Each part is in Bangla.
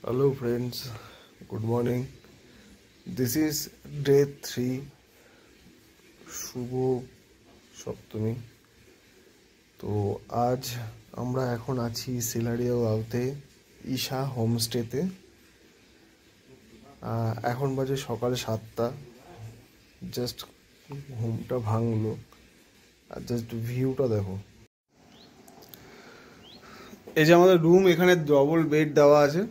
Hello friends, good morning. This is day 3, শুভ সপ্তমী। তো আজ আমরা এখন আছি সিলারিয়া গাঁওতে ঈশা হোমস্টেতে। এখন বাজে সকাল 7টা, জাস্ট ঘুমটা ভাঙলো আর জাস্ট ভিউটা দেখো। এই যে আমাদের রুম, এখানে ডবল বেড দেওয়া আছে।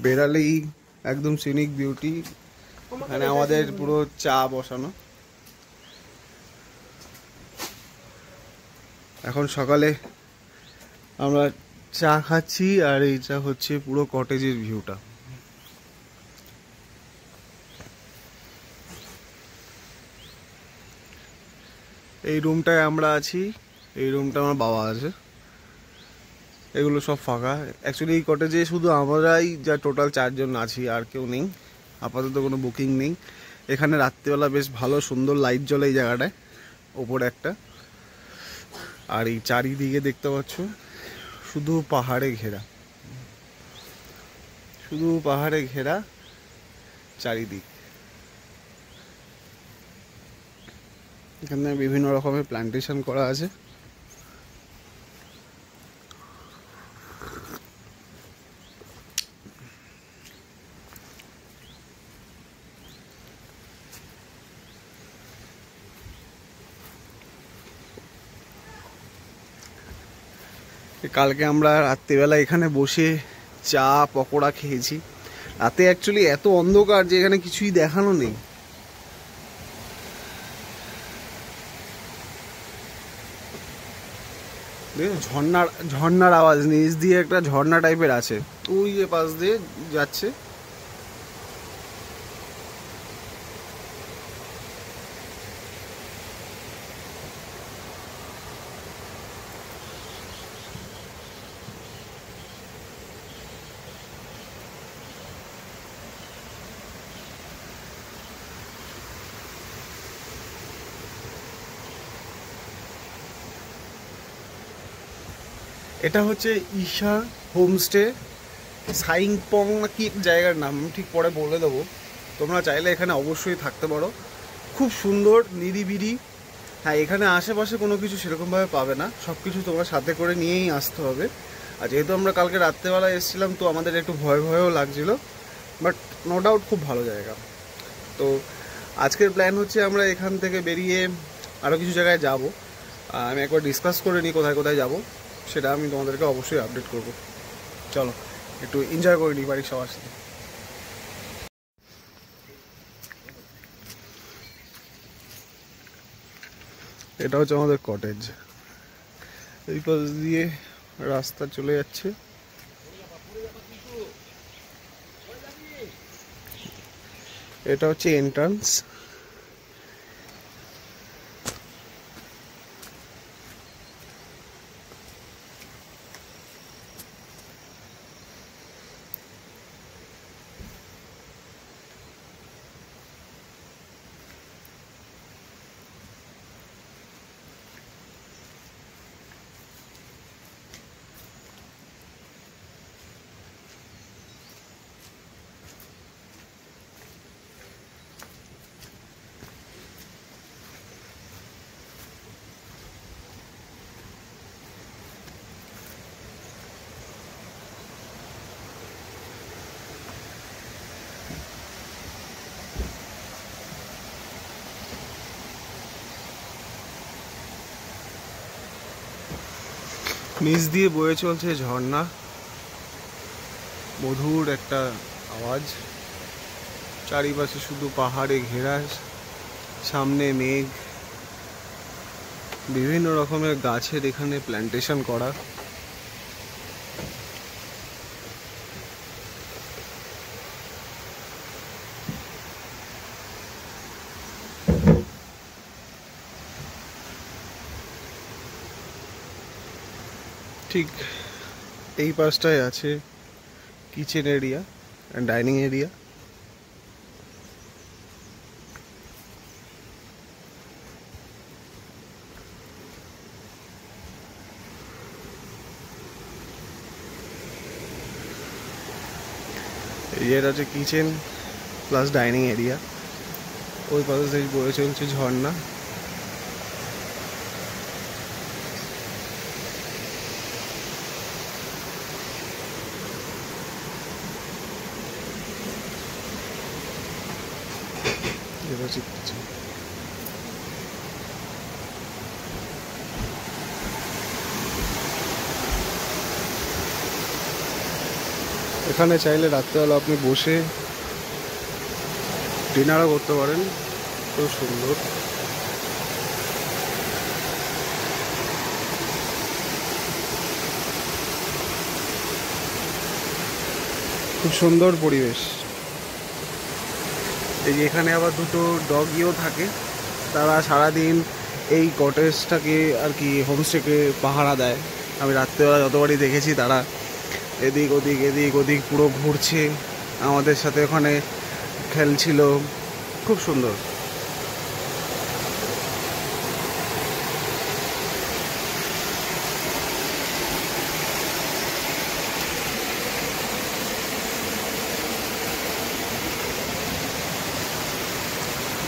বেরালেই একদম সিনিক বিউটি। এখানে আমাদের পুরো চা বসানো। এখন সকালে আমরা চা খাচ্ছি আর এইটা হচ্ছে পুরো কটেজের ভিউটা। এই রুমটায় আমরা আছি, এই রুমটা আমার বাবা আছে, এগুলো সব ফাঁকা। অ্যাকচুয়ালি এই কটেজে শুধু আমরাই যা টোটাল 4 জন আছি, আর কেউ নেই আপাতত, কোনো বুকিং নেই। এখানে রাত্রিবেলা বেশ ভালো সুন্দর লাইট জ্বলে এই জায়গাটায়, ওপরে একটা। আর এই চারিদিকে দেখতে পাচ্ছ শুধু পাহাড়ে ঘেরা, শুধু পাহাড়ে ঘেরা চারিদিক। এখানে বিভিন্ন রকমের প্ল্যান্টেশন করা আছে। কালকে আমরা রাত্রিবেলা এখানে বসে চা পকোড়া খেয়েছি। রাতে অ্যাকচুয়ালি এত অন্ধকার যে এখানে কিছুই দেখানো নেই। ঝর্ণার ঝর্ণার আওয়াজ, নিচ দিয়ে একটা ঝর্ণা টাইপের আছে, ওই যে পাশ দিয়ে যাচ্ছে। এটা হচ্ছে ঈশা হোমস্টে, সাইংপং না কি জায়গার নাম, ঠিক পরে বলে দেবো। তোমরা চাইলে এখানে অবশ্যই থাকতে পারো, খুব সুন্দর নিরিবিলি। হ্যাঁ, এখানে আশেপাশে কোনো কিছু সেরকমভাবে পাবে না, সব কিছু তোমরা সাথে করে নিয়েই আসতে হবে। আর যেহেতু আমরা কালকে রাত্রেবেলা এসেছিলাম, তো আমাদের একটু ভয় ভয়ও লাগছিল, বাট নো ডাউট খুব ভালো জায়গা। তো আজকের প্ল্যান হচ্ছে আমরা এখান থেকে বেরিয়ে আরও কিছু জায়গায় যাব। আমি একবার ডিসকাস করে নিই কোথায় কোথায় যাব, সেটা আমি তোমাদেরকে অবশ্যই আপডেট করব। চলো একটু এনজয় করে নিই বাড়ির সবার সাথে। এটা হচ্ছে আমাদের কটেজ, এই পাশ দিয়ে রাস্তা চলে যাচ্ছে। এটা হচ্ছে এন্ট্রান্স। নিচ দিয়ে বয়ে চলছে ঝর্ণা, মধুর একটা আওয়াজ। চারিপাশে শুধু পাহাড়ে ঘেরা, সামনে মেঘ, বিভিন্ন রকমের গাছের এখানে প্ল্যান্টেশন করা। ঠিক এই পাশটায় আছে kitchen area and dining area. এটা হচ্ছে কিচেন প্লাস ডাইনিং এরিয়া। ওই পাশে থেকে বয়ে চলছে ঝর্ণা। এটা হচ্ছে কিচেন। এখানে চাইলে রাত্রেবেলা আপনি বসে ডিনারও করতে পারেন, খুব সুন্দর। খুব সুন্দর পরিবেশ। এই যে এখানে আবার দুটো ডগিও থাকে, তারা সারাদিন এই কটেজটাকে আর কি হোমস্টেকে পাহারা দেয়। আমি রাত্রেবেলা যতবারই দেখেছি তারা এদিক ওদিক পুরো ঘুরছে, আমাদের সাথে ওখানে খেলছিল, খুব সুন্দর।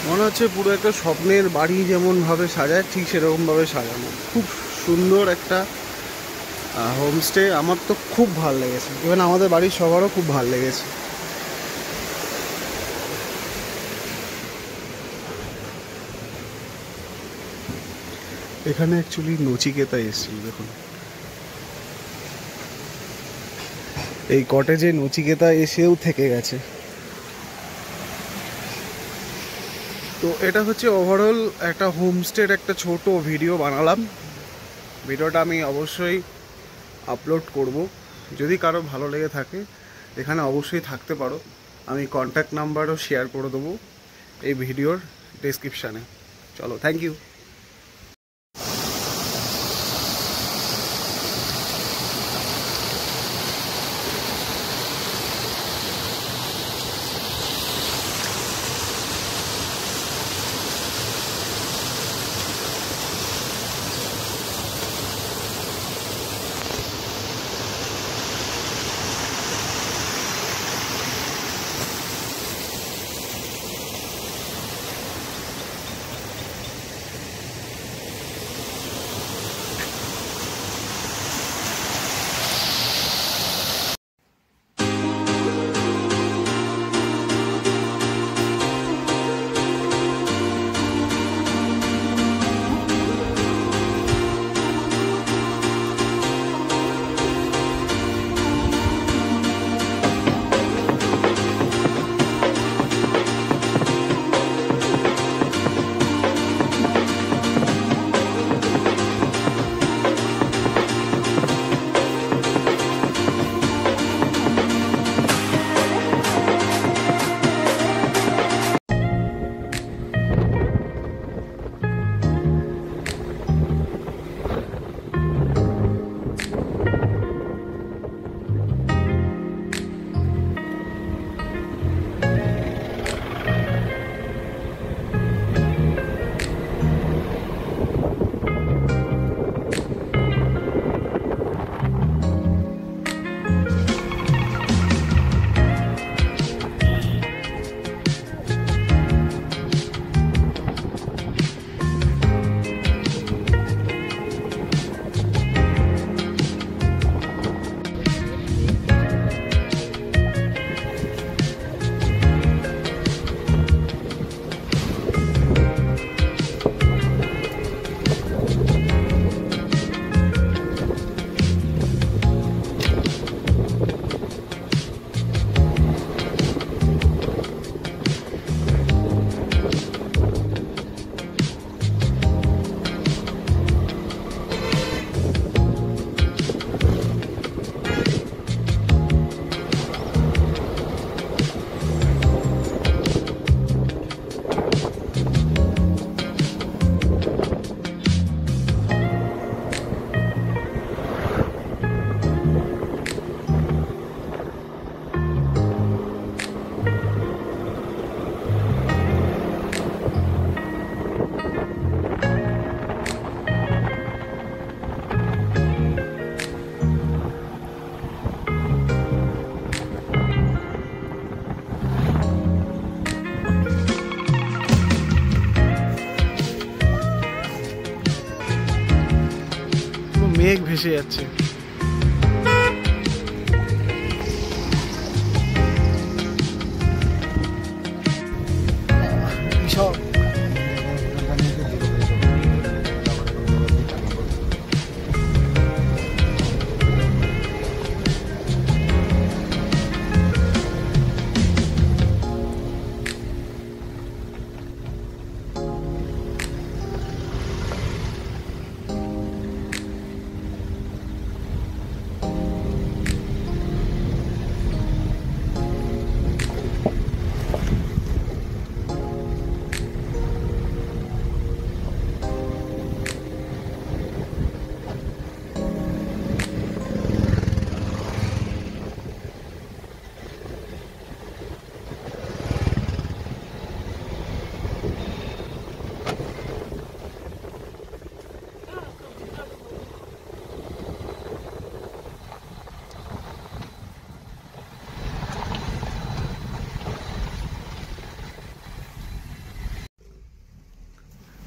মনে হচ্ছে পুরো একটা স্বপ্নের বাড়ি যেমনভাবে সাজায় ঠিক সেরকমভাবে সাজানো, খুব সুন্দর একটা হোমস্টে। আমার তো খুব ভালো লেগেছে, ইভেন আমাদের বাড়ির সবারও খুব ভালো লেগেছে। এখানে অ্যাকচুয়ালি নচিকেতা এসেছিল, দেখুন এই কটেজে নচিকেতা এসেও থেকে গেছে। তো এটা হচ্ছে ওভারঅল একটা হোমস্টের একটা ছোট ভিডিও বানালাম। ভিডিওটা আমি অবশ্যই আপলোড করব, যদি কারো ভালো লেগে থাকে এখানে অবশ্যই থাকতে পারো। আমি কন্ট্যাক্ট নাম্বারও শেয়ার করে দেবো এই ভিডিওর ডেসক্রিপশানে। চলো, থ্যাংক ইউ। মেঘ ভেসে যাচ্ছে। সব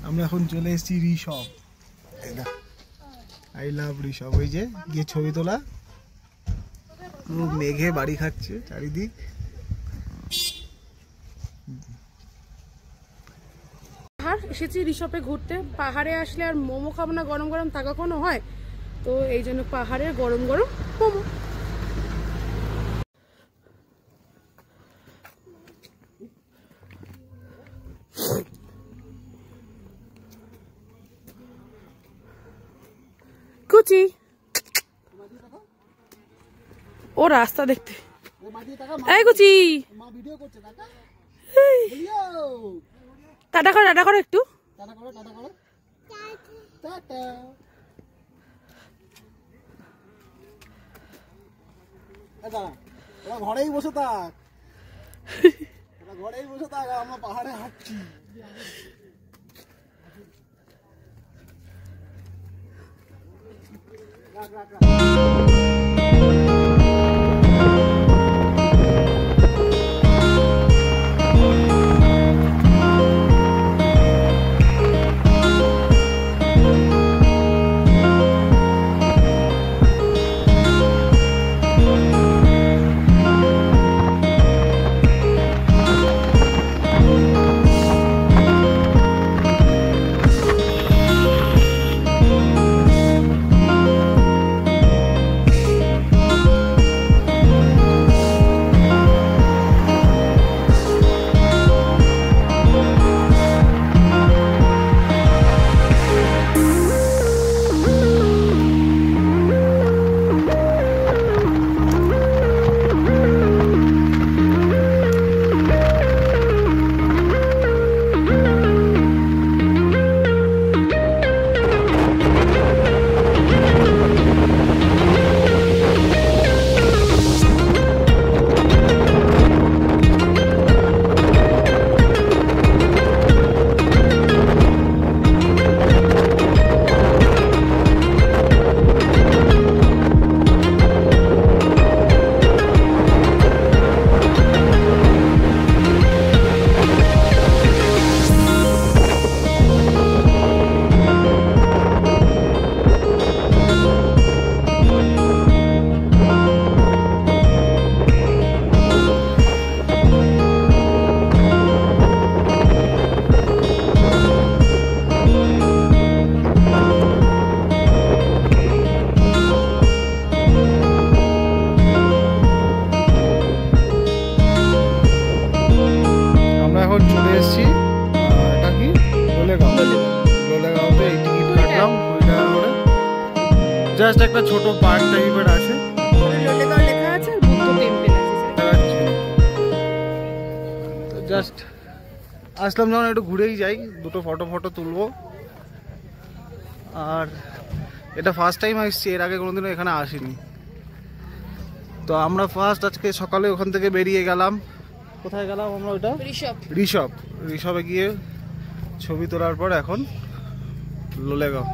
আমরা এখন চলে এসেছি ঋষভ। I love Rishabh. ওই যে গিয়ে ছবি তোলা, মেঘে বাড়ি খাচ্ছে চারিদিক। পাহাড় এসেছি ঋষভে ঘুরতে। পাহাড়ে আসলে আর মোমো খাবো না গরম গরম তা কখনো হয়? তো এই জন্য পাহাড়ের গরম গরম মোমো। কুচি ও রাস্তা দেখতে। এই কুচি টাটা করো একটু। ঘরেই বসে থাক, ঘরেই বসে থাক, আমরা পাহাড়ে হাঁটছি। জাস্ট একটা ছোট পার্ক টাইপের আছে, লোলেগাঁও লেখা আছে, বুদ্ধ টেম্পল আছে। তো জাস্ট আসলাম যখন একটু ঘুরেই যাই, দুটো ফটো তুলবো। আর এটা ফার্স্ট টাইম আসছি, এর আগে কোনোদিনও এখানে আসিনি। তো আমরা ফার্স্ট আজকে সকালে ওখান থেকে বেরিয়ে গেলাম। কোথায় গেলাম আমরা? ওইটা ঋষভে গিয়ে ছবি তোলার পর এখন লোলেগাঁও।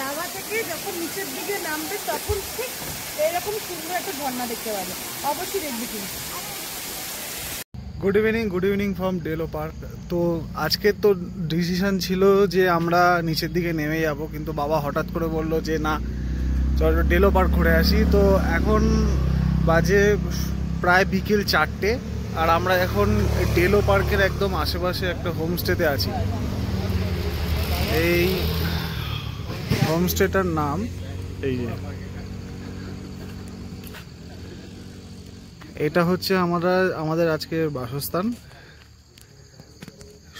লাভা থেকে যখন নিচের দিকে নামবে তখন ঠিক এরকম সুন্দর একটা ঝর্ণা দেখতে পাবে, অবশ্যই দেখবি কিন্তু। Good evening from Delo park. তো আজকে তো ডিসিশন ছিল যে আমরা নিচের দিকে নেমে যাব, কিন্তু বাবা হঠাৎ করে বললো যে না চলো ডেলো পার্ক ঘুরে আসি। তো এখন বাজে প্রায় বিকেল 4টে, আর আমরা এখন ডেলো পার্কের একদম আশেপাশে একটা হোমস্টেতে আছি। এই হোমস্টেটার নাম এই যে, এটা হচ্ছে আমাদের আজকের বাসস্থান।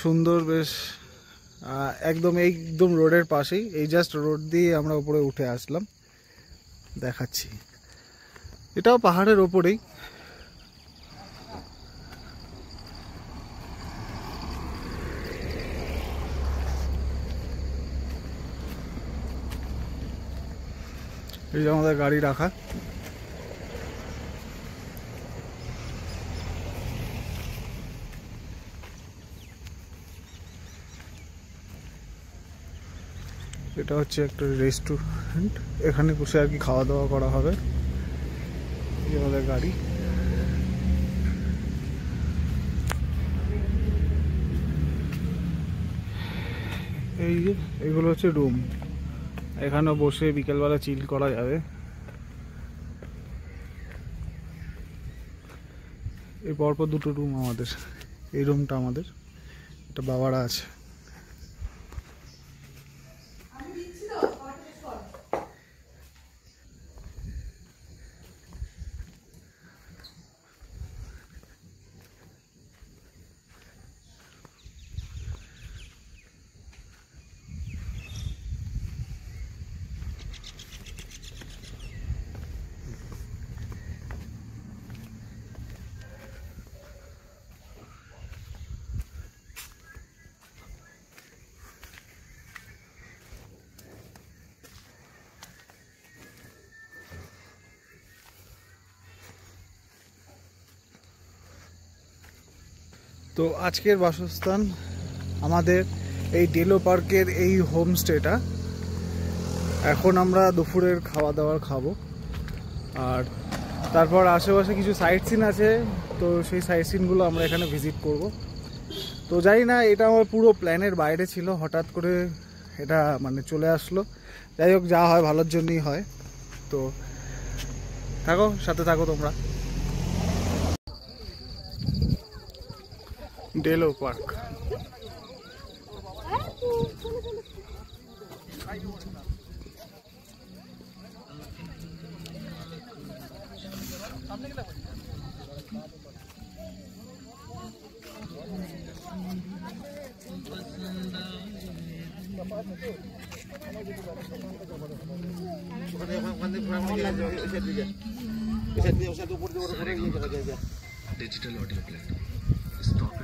সুন্দর বেশ, একদম রোডের পাশেই, এই জাস্ট রোড দিয়ে আমরা উপরে উঠে আসলাম, দেখাচ্ছি। এটাও পাহাড়ের ওপরেই। এই যে আমাদের গাড়ি রাখা। এটা হচ্ছে একটা রেস্টুরেন্ট, এখানে বসে আর কি খাওয়া দাওয়া করা হবে। এই আমাদের গাড়ি। এই যে এগুলো হচ্ছে রুম, এখানে বসে বিকেলবেলা চিল করা যাবে। এই পরপর দুটো রুম আমাদের, এই রুমটা আমাদের, এটা বাবারা আছে। তো আজকের বাসস্থান আমাদের এই ডেলো পার্কের এই হোমস্টেটা। এখন আমরা দুপুরের খাওয়া দাওয়ার খাবো, আর তারপর আশেপাশে কিছু সাইট সিন আছে, তো সেই সাইট সিনগুলো আমরা এখানে ভিজিট করব। তো জানি না, এটা আমার পুরো প্ল্যানের বাইরে ছিল, হঠাৎ করে এটা মানে চলে আসলো। যাই হোক, যা হয় ভালোর জন্যই হয়। তো থাকো, সাথে থাকো তোমরা। ডেলো পার্ক।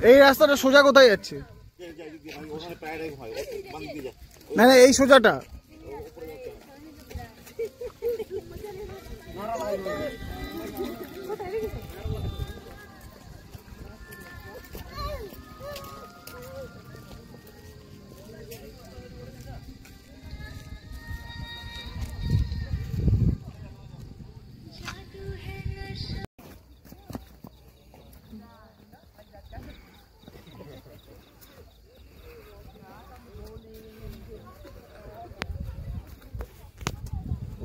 এই রাস্তাটা সোজা কোথায় যাচ্ছে? না না, এই সোজাটা।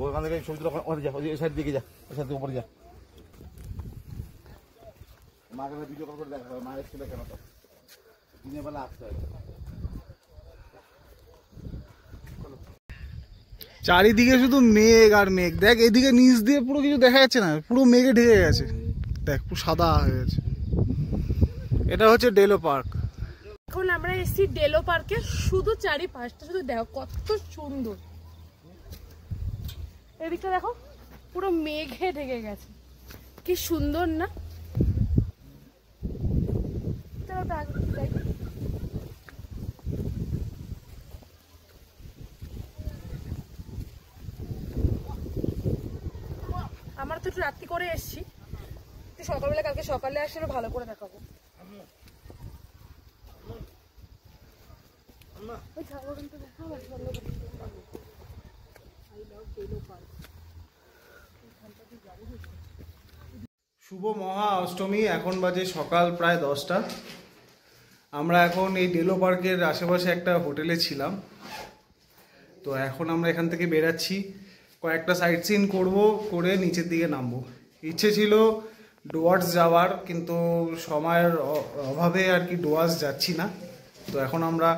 ওখান থেকে ছবিটা যা, ওই সাইড দিকে যা, ওই সাইড থেকে উপরে যা। মাকে ভিডিও কল করে দেখা হবে, মায়ের ছিল কেন তো দিনের বেলা আসতে হবে। চারিদিকে শুধু মেঘ আর মেঘ। দেখ এদিকে নিচ দিয়ে পুরো কিছু দেখা যাচ্ছে না, পুরো মেঘে ঢেকে গেছে। দেখ পুরো সাদা হয়ে গেছে। এটা হচ্ছে ডেলো পার্ক। এখন আমরা এসেছি ডেলো পার্কে। শুধু চারিপাশটা শুধু দেখো কত সুন্দর। এদিকটা দেখো পুরো মেঘে ঢেকে গেছে, কি সুন্দর না? চলো তো আগে যাই। আমরা তো একটু রাত্রি করে এসছি, তুই সকালবেলা কালকে সকালে আসলে ভালো করে দেখাবো। শুভ মহা অষ্টমী। এখন বাজে সকাল প্রায় 10টা। আমরা এখন এই ডেলো পার্কের আশেপাশে একটা হোটেলে ছিলাম। তো এখন আমরা এখান থেকে বেরাচ্ছি, কয়েকটা সাইট সিন করবো, করে নিচের দিকে নামবো। ইচ্ছে ছিল ডুয়ার্স যাওয়ার, কিন্তু সময়ের অভাবে আর কি ডুয়ার্স যাচ্ছি না। তো এখন আমরা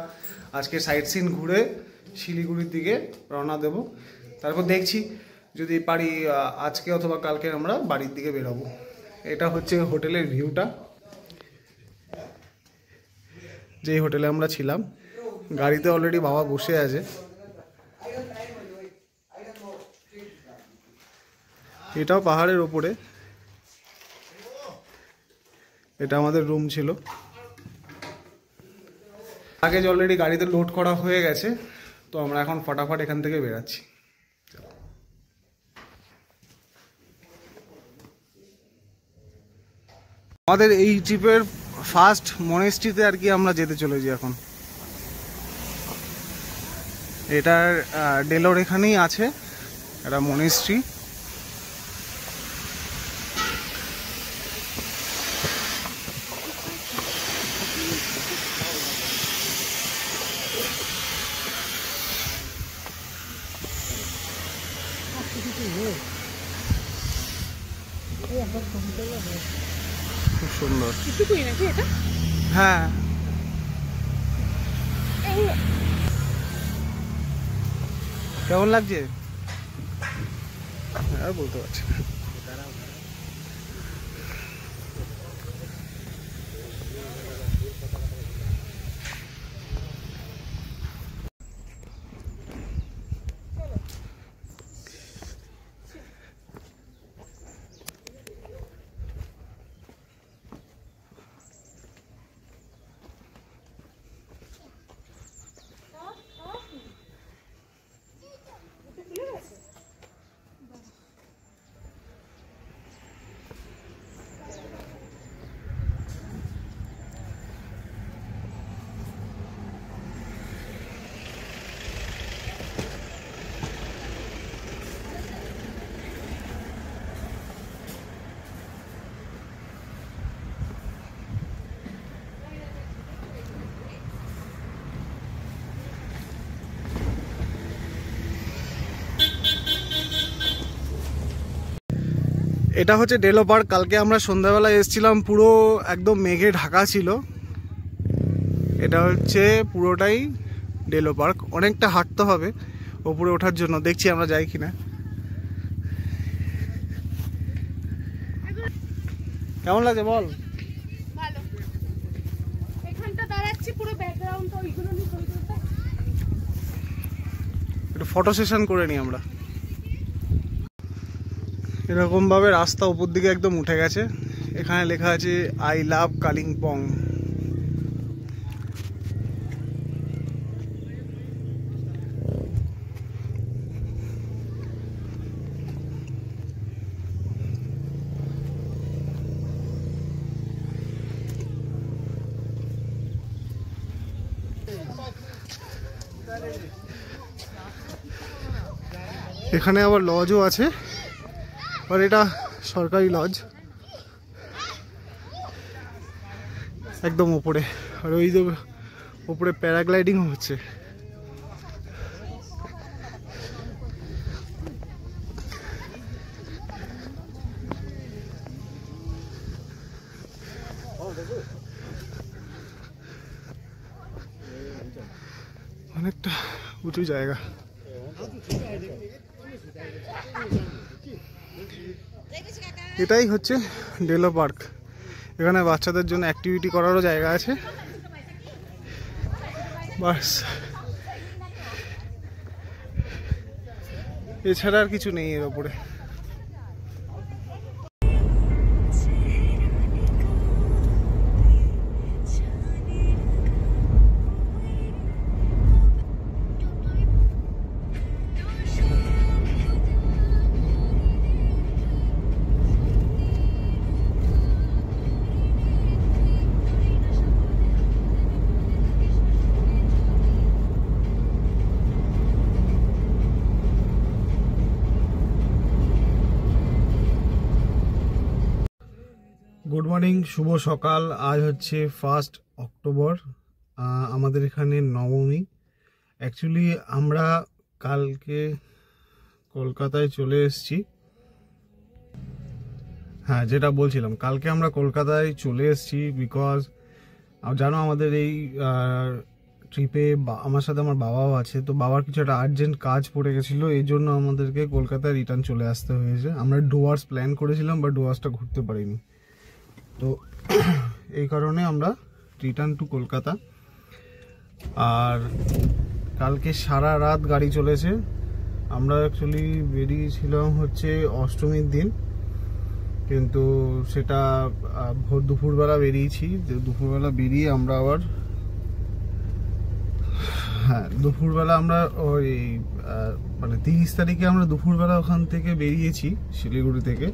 আজকে সাইট সিন ঘুরে শিলিগুড়ির দিকে রওনা দেব। তারপর দেখছি যদি পারি আজকে অথবা কালকে আমরা বাড়ির দিকে বেরোবো। এটা হচ্ছে হোটেলের ভিউটা, যেই হোটেলে আমরা ছিলাম। গাড়িতে অলরেডি বাবা বসে আছে। এটাও পাহাড়ের ওপরে। এটা আমাদের রুম ছিল। আগে অলরেডি গাড়িতে লোড করা হয়ে গেছে। তো আমরা এখন ফটাফট এখান থেকে বেরাচ্ছি। আমাদের এই ট্রিপের ফার্স্ট মনেস্ট্রিতে আর কি আমরা যেতে চলেছি এখন। এটার ডেলোর এখানেই আছে একটা মনেস্ট্রি। খুব সুন্দর। হ্যাঁ, কেমন লাগছে আর বলতে পারছি না। এটা হচ্ছে ডেলো পার্ক। কালকে আমরা সন্ধ্যাবেলায় এসেছিলাম, পুরো একদম মেঘে ঢাকা ছিল। এটা হচ্ছে পুরোটাই ডেলো পার্ক। অনেকটা হাঁটতে হবে ওপরে ওঠার জন্য, দেখছি আমরা যাই কিনা। কেমন লাগছে বল? ভালো। এখানটা দাঁড়াচ্ছি, পুরো ব্যাকগ্রাউন্ডটা ওইগুলো নিয়ে ছবি তুলতে। একটু ফটো সেশন করে নিই আমরা। এরকম ভাবে রাস্তা উপর দিকে একদম উঠে গেছে। এখানে লেখা আছে আই লাভ কালিম্পং। এখানে আবার লজও আছে, আর এটা সরকারি লজ একদম উপরে। আর ওই যে উপরে প্যারাগ্লাইডিং হচ্ছে। অনেকটা উঁচু জায়গা। এটাই হচ্ছে ডেলো পার্ক। এখানে বাচ্চাদের জন্য অ্যাক্টিভিটি করারও জায়গা আছে। বাস, এছাড়া আর কিছু নেই এর ওপরে। গুড মর্নিং, শুভ সকাল। আজ হচ্ছে 1 অক্টোবর। আমাদের এখানে নবমী। অ্যাকচুয়ালি আমরা কালকে কলকাতায় চলে এসেছি। হ্যাঁ, যেটা বলছিলাম, কালকে আমরা কলকাতায় চলে এসেছি বিকজ জানো আমাদের এই ট্রিপে আমার সাথে আমার বাবাও আছে। তো বাবার কিছু একটা আর্জেন্ট কাজ পড়ে গেছিলো, এই জন্য আমাদেরকে কলকাতায় রিটার্ন চলে আসতে হয়েছে। আমরা ডুয়ার্স প্ল্যান করেছিলাম, বাট ডুয়ার্সটা ঘুরতে পারিনি। তো এই কারণে আমরা রিটার্ন টু কলকাতা। আর কালকে সারা রাত গাড়ি চলেছে। আমরা অ্যাকচুয়ালি বেরিয়েছিলাম হচ্ছে অষ্টমীর দিন, কিন্তু সেটা ভোর দুপুরবেলা বেরিয়েছি। দুপুরবেলা বেরিয়ে আমরা আবার দুপুরবেলা আমরা ওই মানে 30 তারিখে আমরা দুপুরবেলা ওখান থেকে বেরিয়েছি শিলিগুড়ি থেকে।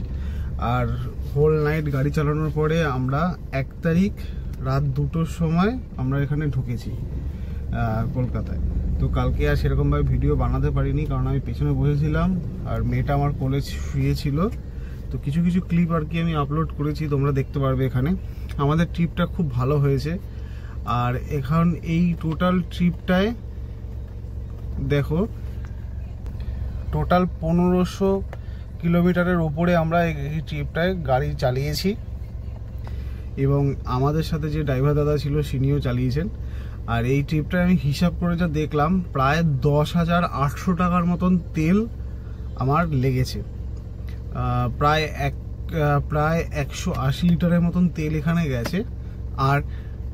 আর হোল নাইট গাড়ি চালানোর পরে আমরা 1 তারিখ রাত 2টোর সময় আমরা এখানে ঢুকেছি কলকাতায়। তো কালকে আর সেরকমভাবে ভিডিও বানাতে পারিনি, কারণ আমি পেছনে বসেছিলাম আর মেয়েটা আমার কোলে শুয়েছিল। তো কিছু কিছু ক্লিপ আর কি আমি আপলোড করেছি, তোমরা দেখতে পারবে এখানে। আমাদের ট্রিপটা খুব ভালো হয়েছে। আর এখন এই টোটাল ট্রিপটায় দেখো, টোটাল 1500 কিলোমিটারের ওপরে আমরা এই ট্রিপটায় গাড়ি চালিয়েছি। এবং আমাদের সাথে যে ড্রাইভার দাদা ছিল তিনিও চালিয়েছেন। আর এই ট্রিপটায় আমি হিসাব করে যা দেখলাম, প্রায় 10,800 টাকার মতন তেল আমার লেগেছে। প্রায় 180 লিটারের মতন তেল এখানে গেছে। আর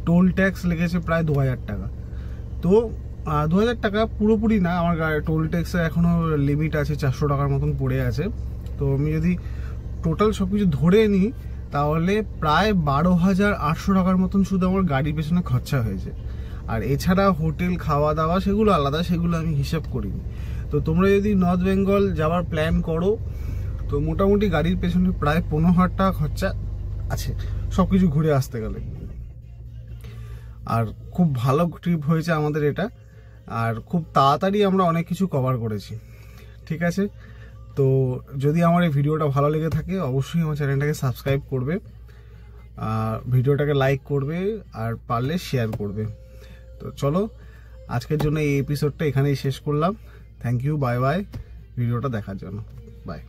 টোল ট্যাক্স লেগেছে প্রায় 2000 টাকা। তো 2000 টাকা পুরোপুরি না, আমার টোল ট্যাক্সে এখনও লিমিট আছে, 400 টাকার মতন পড়ে আছে। তো আমি যদি টোটাল সব কিছু ধরে নিই, তাহলে প্রায় 12,800 টাকার মতন শুধু আমার গাড়ির পেছনে খরচা হয়েছে। আর এছাড়া হোটেল, খাওয়া দাওয়া সেগুলো আলাদা, সেগুলো আমি হিসাব করিনি। তো তোমরা যদি নর্থ বেঙ্গল যাওয়ার প্ল্যান করো, তো মোটামুটি গাড়ির পেছনে প্রায় 15,000 টাকা খরচা আছে সব কিছু ঘুরে আসতে গেলে। আর খুব ভালো ট্রিপ হয়েছে আমাদের এটা। আর খুব তাড়াতাড়ি আমরা অনেক কিছু কভার করেছি। ঠিক আছে, তো যদি আমার এই ভিডিওটা ভালো লেগে থাকে, অবশ্যই আমার চ্যানেলটাকে সাবস্ক্রাইব করবে, ভিডিওটাকে লাইক করবে, আর পারলে শেয়ার করবে। তো চলো, আজকের জন্য এই এপিসোডটা এখানেই শেষ করলাম। থ্যাংক ইউ, বাই বাই ভিডিওটা দেখার জন্য। বাই।